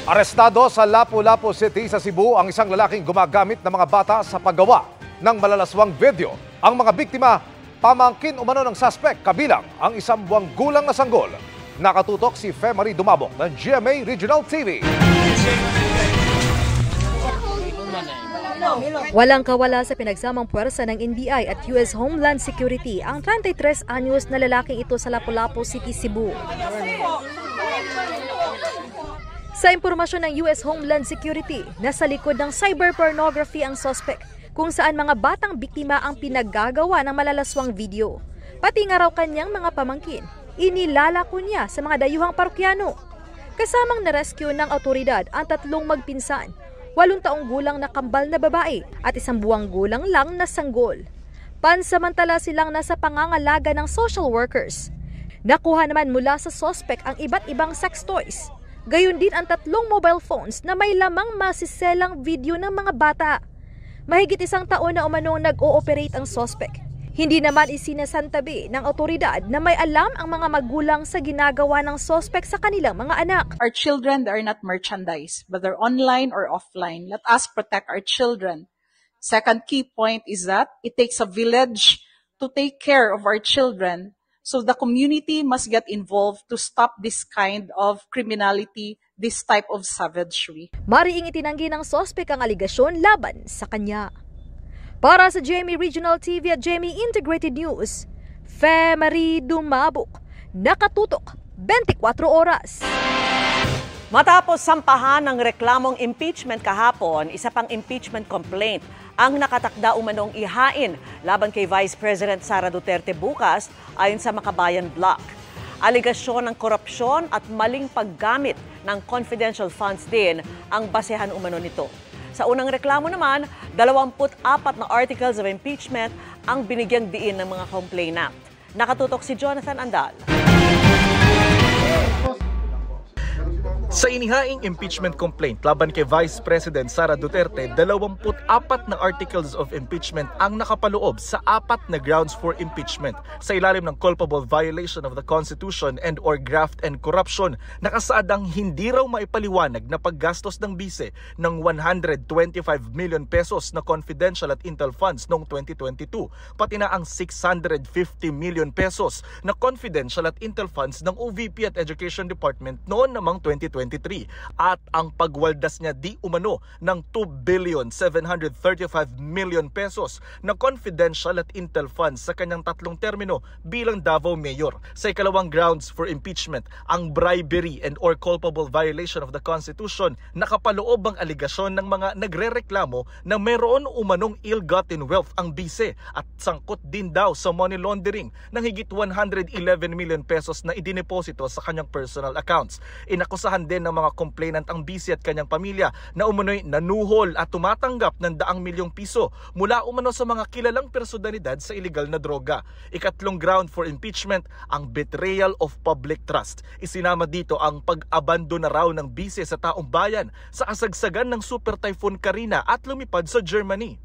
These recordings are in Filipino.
Arestado sa Lapu-Lapu City sa Cebu ang isang lalaking gumagamit ng mga bata sa paggawa ng malalaswang video. Ang mga biktima, pamangkin umano ng suspect, kabilang ang 1 buwang gulang na sanggol. Nakatutok si Fe Marie Dumabok ng GMA Regional TV. Walang kawala sa pinagsamang puwersa ng NBI at US Homeland Security ang 33 anyos na lalaking ito sa Lapu-Lapu City, Cebu. Sa impormasyon ng US Homeland Security, nasa likod ng cyberpornography ang suspect, kung saan mga batang biktima ang pinaggagawa ng malalaswang video. Pati nga raw kanyang mga pamangkin, inilalako niya sa mga dayuhang parokyano. Kasamang na-rescue ng otoridad ang 3 magpinsan, 8 taong gulang na kambal na babae at 1 buwang gulang lang na sanggol. Pansamantala silang nasa pangangalaga ng social workers. Nakuha naman mula sa suspect ang iba't ibang sex toys. Gayon din ang 3 mobile phones na may lamang masiselang video ng mga bata. Mahigit 1 taon na umanong nag-ooperate ang suspect. Hindi naman isinasantabi ng otoridad na may alam ang mga magulang sa ginagawa ng suspect sa kanilang mga anak. Our children, they are not merchandise, whether online or offline. Let us protect our children. Second key point is that it takes a village to take care of our children. So the community must get involved to stop this kind of criminality, this type of savagery. Mariing itinanggi ng suspect ang aligasyon laban sa kanya. Para sa GMA Regional TV at GMA Integrated News, Fe Marie Dumabok, nakatutok 24 oras. Matapos sampahan ng reklamong impeachment kahapon, isa pang impeachment complaint ang nakatakda umanong ihain laban kay Vice President Sara Duterte bukas ayon sa Makabayan Block. Aligasyon ng korupsyon at maling paggamit ng confidential funds din ang basehan umano nito. Sa unang reklamo naman, 24 na articles of impeachment ang binigyang diin ng mga complainant. Nakatutok si Jonathan Andal. Sa inihaing impeachment complaint laban kay Vice President Sara Duterte, 24 na articles of impeachment ang nakapaloob sa 4 na grounds for impeachment sa ilalim ng culpable violation of the Constitution and or graft and corruption. Nakasaadang hindi raw maipaliwanag na paggastos ng bise ng 125 million pesos na confidential at intel funds noong 2022, pati na ang 650 million pesos na confidential at intel funds ng OVP at Education Department noon namang 2023 at ang pagwaldas niya di umano ng 2,735 million pesos na confidential at intel funds sa kanyang 3 termino bilang Davao Mayor. Sa ikalawang grounds for impeachment, ang bribery and or culpable violation of the Constitution, nakapaloob ang aligasyon ng mga nagrereklamo na meron umanong ill-gotten wealth ang bise at sangkot din daw sa money laundering ng higit 111 million pesos na idineposito sa kanyang personal accounts. Inakusahan din ng mga complainant ang bisi at kanyang pamilya na umano'y nanuhol at tumatanggap ng 100 milyong piso mula umano sa mga kilalang personalidad sa iligal na droga. Ikatlong ground for impeachment, ang betrayal of public trust. Isinama dito ang pag-abandona raw ng bisi sa taong bayan sa kasagsagan ng Super Typhoon Karina at lumipad sa Germany.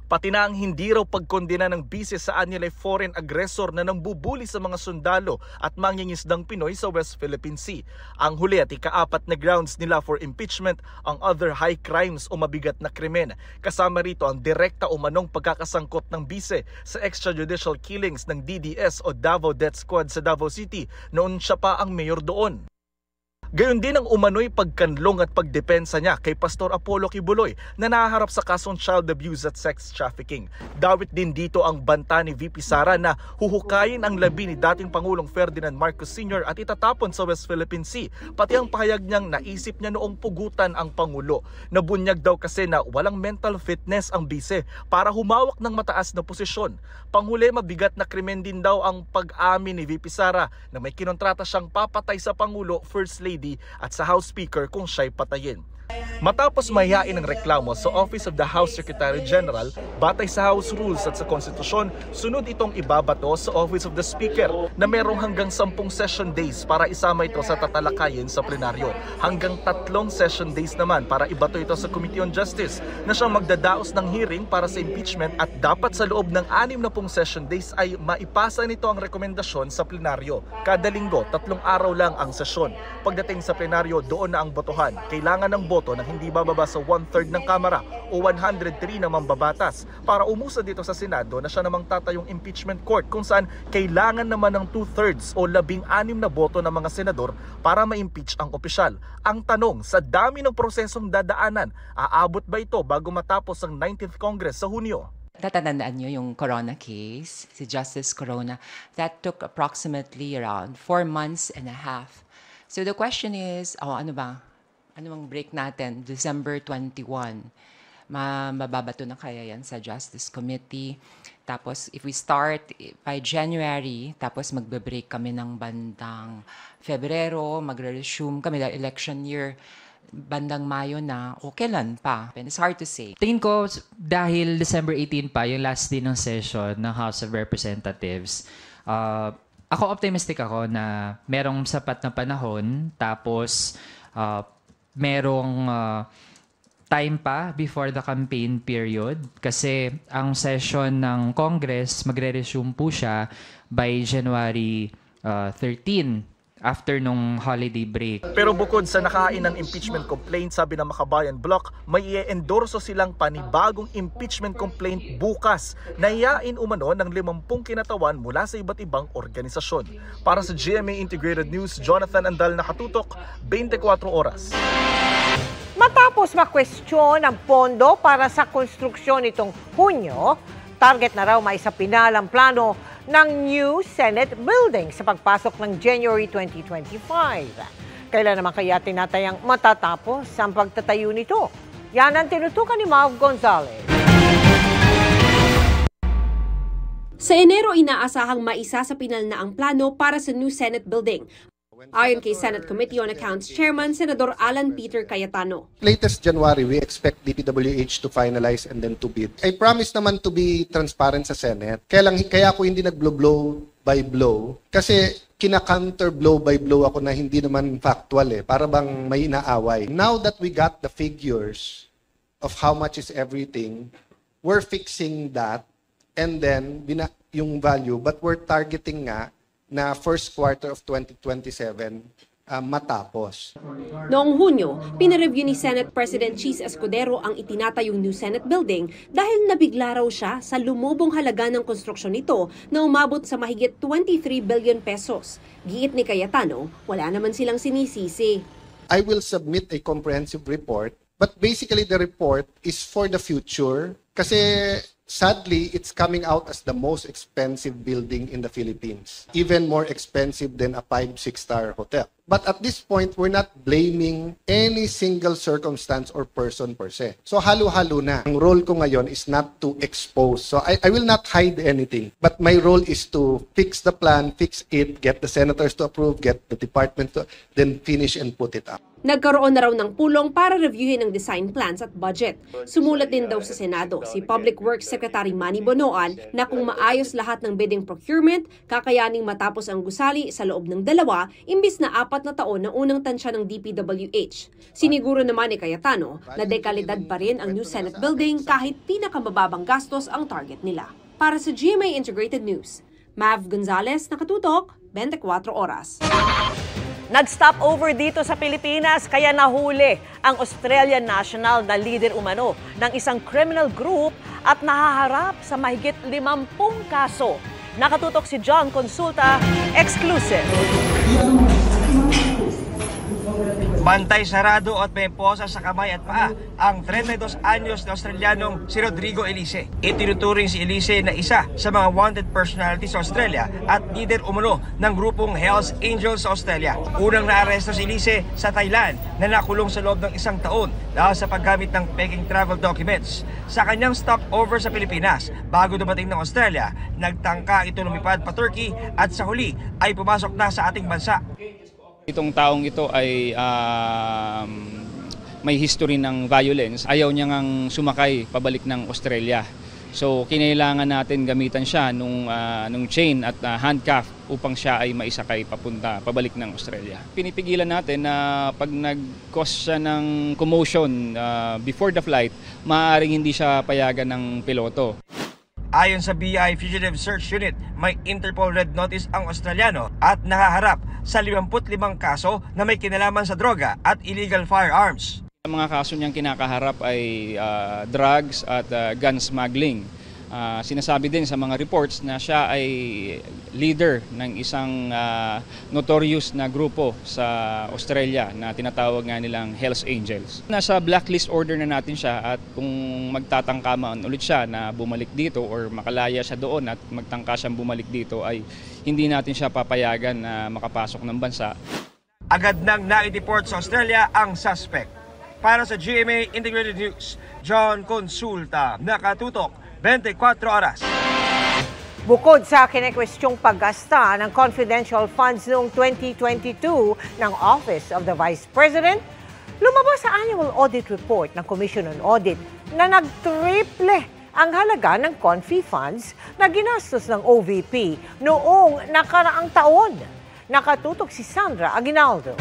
Pati na ang hindi raw pagkondena ng bise sa anilay foreign aggressor na nambubuli sa mga sundalo at mangingisdang Pinoy sa West Philippine Sea. Ang huli at ika-4 na grounds nila for impeachment, ang other high crimes o mabigat na krimen. Kasama rito ang direkta umanong pagkakasangkot ng bise sa extrajudicial killings ng DDS o Davao Death Squad sa Davao City noon siya pa ang mayor doon. Gayon din ang umano'y pagkanlong at pagdepensa niya kay Pastor Apollo Kibuloy na nahaharap sa kasong child abuse at sex trafficking. Dawit din dito ang banta ni VP Sara na huhukayin ang labi ni dating Pangulong Ferdinand Marcos Sr. at itatapon sa West Philippine Sea. Pati ang pahayag niyang naisip niya noong pugutan ang Pangulo. Nabunyag daw kasi na walang mental fitness ang bise para humawak ng mataas na posisyon. Panghuli, mabigat na krimen din daw ang pag-amin ni VP Sara na may kinontrata siyang papatay sa Pangulo, First Lady at sa House Speaker kung siya'y patayin. Matapos mahihain ang reklamo sa Office of the House Secretary General, batay sa House Rules at sa Konstitusyon, sunod itong ibabato sa Office of the Speaker na merong hanggang 10 session days para isama ito sa tatalakayin sa plenaryo. Hanggang 3 session days naman para ibato ito sa Committee on Justice na siyang magdadaos ng hearing para sa impeachment at dapat sa loob ng 60 session days ay maipasa nito ang rekomendasyon sa plenaryo. Kada linggo, 3 araw lang ang sesyon. Pagdating pagdating sa plenaryo, doon na ang botohan. Kailangan ng boto na hindi bababa sa 1/3 ng Kamara o 103 na mambabatas para umusad dito sa Senado na siya namang tatayong impeachment court kung saan kailangan naman ng 2/3 o 16 na boto ng mga senador para ma-impeach ang opisyal. Ang tanong, sa dami ng prosesong dadaanan, aabot ba ito bago matapos ang 19th Congress sa Hunyo? Tatatandaan nyo yung Corona case, si Justice Corona, that took approximately around 4 months and a half. So the question is, ano bang break natin? December 21. Mababato na kaya yan sa Justice Committee. Tapos if we start by January, tapos magbe-break kami ng bandang Febrero, magre-resume kami dahil election year, bandang Mayo na o kailan pa. And it's hard to say. Tingin ko dahil December 18 pa yung last day ng session ng House of Representatives, ako optimistic ako na merong sapat na panahon tapos merong time pa before the campaign period kasi ang session ng Congress magre-resume po siya by January 13 after nung holiday break. Pero bukod sa nakain ng impeachment complaint, sabi ng Makabayan Bloc, may i-endorso silang panibagong impeachment complaint bukas na iain umano ng 50 kinatawan mula sa iba't ibang organisasyon. Para sa GMA Integrated News, Jonathan Andal, nakatutok, 24 oras. Matapos makwestiyon ang pondo para sa konstruksyon nitong Hunyo, target na raw maisapinal ang plano ng new Senate building sa pagpasok ng January 2025. Kailan naman kaya tinatayang matatapos ang pagtatayo nito? Yan ang tinutukan ni Mav Gonzalez. Sa Enero, inaasahang maisasapinal na ang plano para sa new Senate building. Ayon kay Senate Committee on Accounts Chairman Senador Alan Peter Cayetano. Latest January, we expect DPWH to finalize and then to bid. I promise naman to be transparent sa Senate. Kaya ako hindi nag-blow by blow. Kasi kina-counter blow by blow ako na hindi naman factual para bang may inaaway. Now that we got the figures of how much is everything, we're fixing that and then yung value, but we're targeting nga na first quarter of 2027 matapos. Noong Hunyo, pinareview ni Senate President Cheese Escudero ang itinatayong new Senate building dahil nabigla raw siya sa lumubong halaga ng konstruksyon nito na umabot sa mahigit 23 billion pesos. Giit ni Cayetano, wala naman silang sinisisi. I will submit a comprehensive report, but basically the report is for the future kasi sadly, it's coming out as the most expensive building in the Philippines. Even more expensive than a 5-6-star hotel. But at this point, we're not blaming any single circumstance or person per se. So halo-halo na. Ang role ko ngayon is not to expose. So I will not hide anything. But my role is to fix the plan, fix it, get the senators to approve, get the department to, then finish and put it up. Nagkaroon na raw ng pulong para reviewin ang design plans at budget. Sumulat din daw sa Senado si Public Works Secretary Manny Bonoan na kung maayos lahat ng bidding procurement, kakayaning matapos ang gusali sa loob ng 2 imbis na 4 na taon ng unang tansya ng DPWH. Siniguro naman ni Cayetano na dekalidad pa rin ang new Senate building kahit pinakamababang gastos ang target nila. Para sa GMA Integrated News, Mav Gonzalez, nakatutok, 24 oras. Nag-stop over dito sa Pilipinas kaya nahuli ang Australian national na leader umano ng isang criminal group at nahaharap sa mahigit 50 kaso. Nakatutok si John Consulta, exclusive. Bantay sarado at may posa sa kamay at paa ang 32 anyos na Australianong si Rodrigo Elise. Itinuturing si Elise na isa sa mga wanted personalities sa Australia at leader umano ng grupong Hells Angels sa Australia. Unang naaresto si Elise sa Thailand na nakulong sa loob ng 1 taon dahil sa paggamit ng peking travel documents. Sa kanyang stopover sa Pilipinas bago dumating ng Australia, nagtangka ito lumipad pa Turkey at sa huli ay pumasok na sa ating bansa. Itong taong ito ay may history ng violence. Ayaw niya ngang sumakay pabalik ng Australia. So kinailangan natin gamitan siya nung chain at handcuff upang siya ay maisakay pabalik ng Australia. Pinipigilan natin na pag nag-cause siya ng commotion before the flight, maaaring hindi siya payagan ng piloto. Ayon sa BI Fugitive Search Unit, may Interpol Red Notice ang Australiano at nahaharap sa 55 kaso na may kinalaman sa droga at illegal firearms. Ang mga kaso niyang kinakaharap ay drugs at gun smuggling. Sinasabi din sa mga reports na siya ay leader ng isang notorious na grupo sa Australia na tinatawag nga nilang Hells Angels. Nasa blacklist order na natin siya at kung magtatangka man ulit siya na bumalik dito or makalaya siya doon at magtangka siyang bumalik dito ay hindi natin siya papayagan na makapasok ng bansa. Agad nang na-deport sa Australia ang suspect. Para sa GMA Integrated News, John Consulta, nakatutok 24 oras. Bukod sa kinekwestyong paggasta ng confidential funds noong 2022 ng Office of the Vice President, lumabas sa annual audit report ng Commission on Audit na nagtriple ang halaga ng confi funds na ginastos ng OVP noong nakaraang taon. Nakatutok si Sandra Aguinaldo.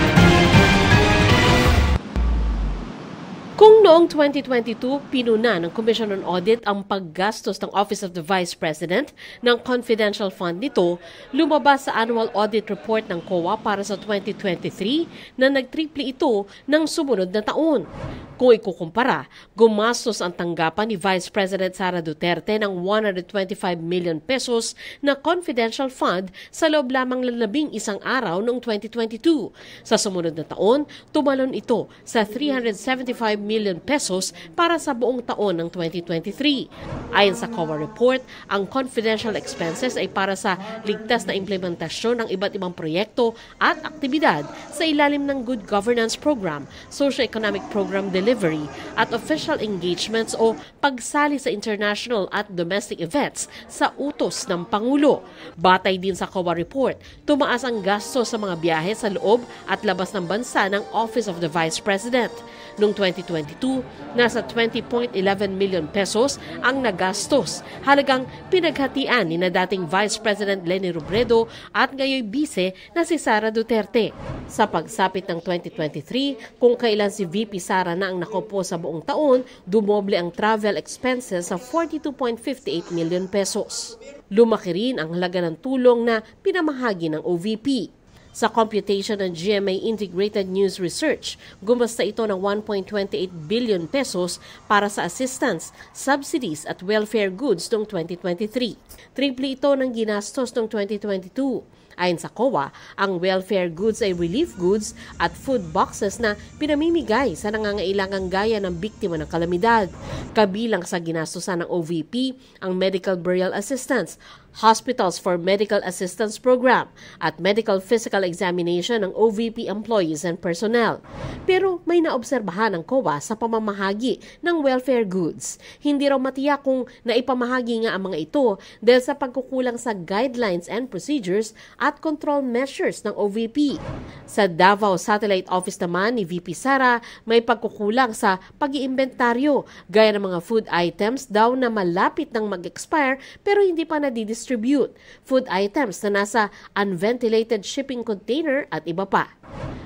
Kung noong 2022, pinuna ng Commission on Audit ang paggastos ng Office of the Vice President ng confidential fund nito, lumabas sa annual audit report ng COA para sa 2023 na nagtriple ito ng sumunod na taon. Kung ikukumpara, gumastos ang tanggapan ni Vice President Sara Duterte ng 125 million pesos na confidential fund sa loob lamang ng 11 araw noong 2022. Sa sumunod na taon, tumalon ito sa 375 million pesos para sa buong taon ng 2023. Ayon sa COA report, ang confidential expenses ay para sa ligtas na implementasyon ng iba't ibang proyekto at aktibidad sa ilalim ng Good Governance Program, Socio-Economic Program Delivery at official engagements o pagsali sa international at domestic events sa utos ng Pangulo. Batay din sa COA report, tumaas ang gasto sa mga biyahe sa loob at labas ng bansa ng Office of the Vice President. Noong 2022, nasa 20.11 million pesos ang nagastos, halagang pinaghatian ni na dating Vice President Leni Robredo at ngayon Vice na si Sara Duterte. Sa pagsapit ng 2023, kung kailan si VP Sara na ang nakaupo sa buong taon, dumoble ang travel expenses sa 42.58 million pesos. Lumaki rin ang halaga ng tulong na pinamahagi ng OVP. Sa computation ng GMA Integrated News Research, gumasta ito ng 1.28 billion pesos para sa assistance, subsidies at welfare goods noong 2023. Triple ito ng ginastos noong 2022. Ayon sa COA, ang welfare goods ay relief goods at food boxes na pinamimigay sa nangangailangang gaya ng biktima ng kalamidad. Kabilang sa ginastosan ng OVP ang medical burial assistance, Hospitals for Medical Assistance Program at medical physical examination ng OVP employees and personnel. Pero may naobserbahan ng COA sa pamamahagi ng welfare goods. Hindi raw matiyak kung naipamahagi nga ang mga ito dahil sa pagkukulang sa guidelines and procedures at control measures ng OVP. Sa Davao Satellite Office naman ni VP Sara, may pagkukulang sa pag-iimbentaryo gaya ng mga food items daw na malapit nang mag-expire pero hindi pa nadidistribute. Food items na nasa unventilated shipping container at iba pa.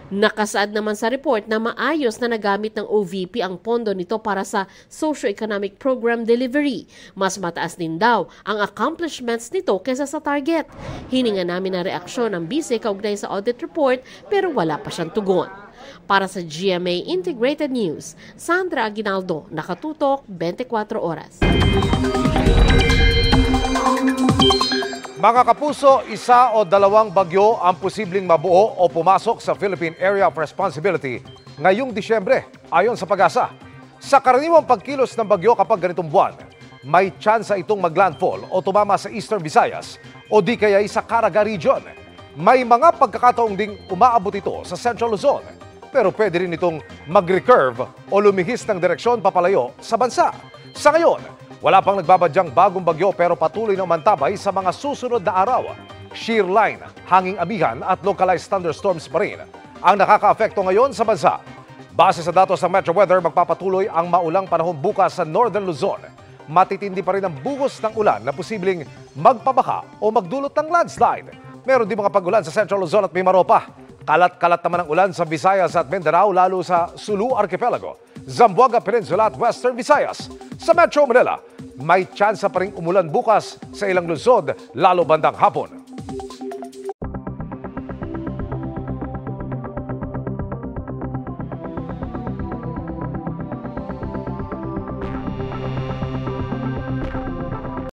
Nakasaad naman sa report na maayos na nagamit ng OVP ang pondo nito para sa socio-economic program delivery. Mas mataas din daw ang accomplishments nito kaysa sa target. Hininga namin ang reaksyon ng BICE kaugnay sa audit report pero wala pa siyang tugon. Para sa GMA Integrated News, Sandra Aguinaldo, nakatutok 24 oras. Mga kapuso, isa o dalawang bagyo ang posibleng mabuo o pumasok sa Philippine Area of Responsibility ngayong Disyembre, ayon sa Pag-asa. Sa karaniwang pagkilos ng bagyo kapag ganitong buwan, may tsansa itong maglandfall o tumama sa Eastern Visayas o di kaya sa Caraga Region. May mga pagkakataong ding umaabot ito sa Central Luzon, pero pwede rin itong mag-recurve o lumihis ng direksyon papalayo sa bansa. Sa ngayon, wala pang nagbabadyang bagong bagyo pero patuloy na umantabay sa mga susunod na araw. Shear line, hanging amihan at localized thunderstorms pa rin ang nakaka-apekto ngayon sa bansa. Base sa datos ng Metro Weather, magpapatuloy ang maulang panahon bukas sa Northern Luzon. Matitindi pa rin ang buhos ng ulan na posibleng magpabaha o magdulot ng landslide. Meron din mga pag-ulan sa Central Luzon at Mimaropa. Kalat-kalat naman ang ulan sa Visayas at Mindanao, lalo sa Sulu Archipelago, Zamboanga Peninsula at Western Visayas. Sa Metro Manila, may tsansa pa ring umulan bukas sa ilang lungsod, lalo bandang hapon.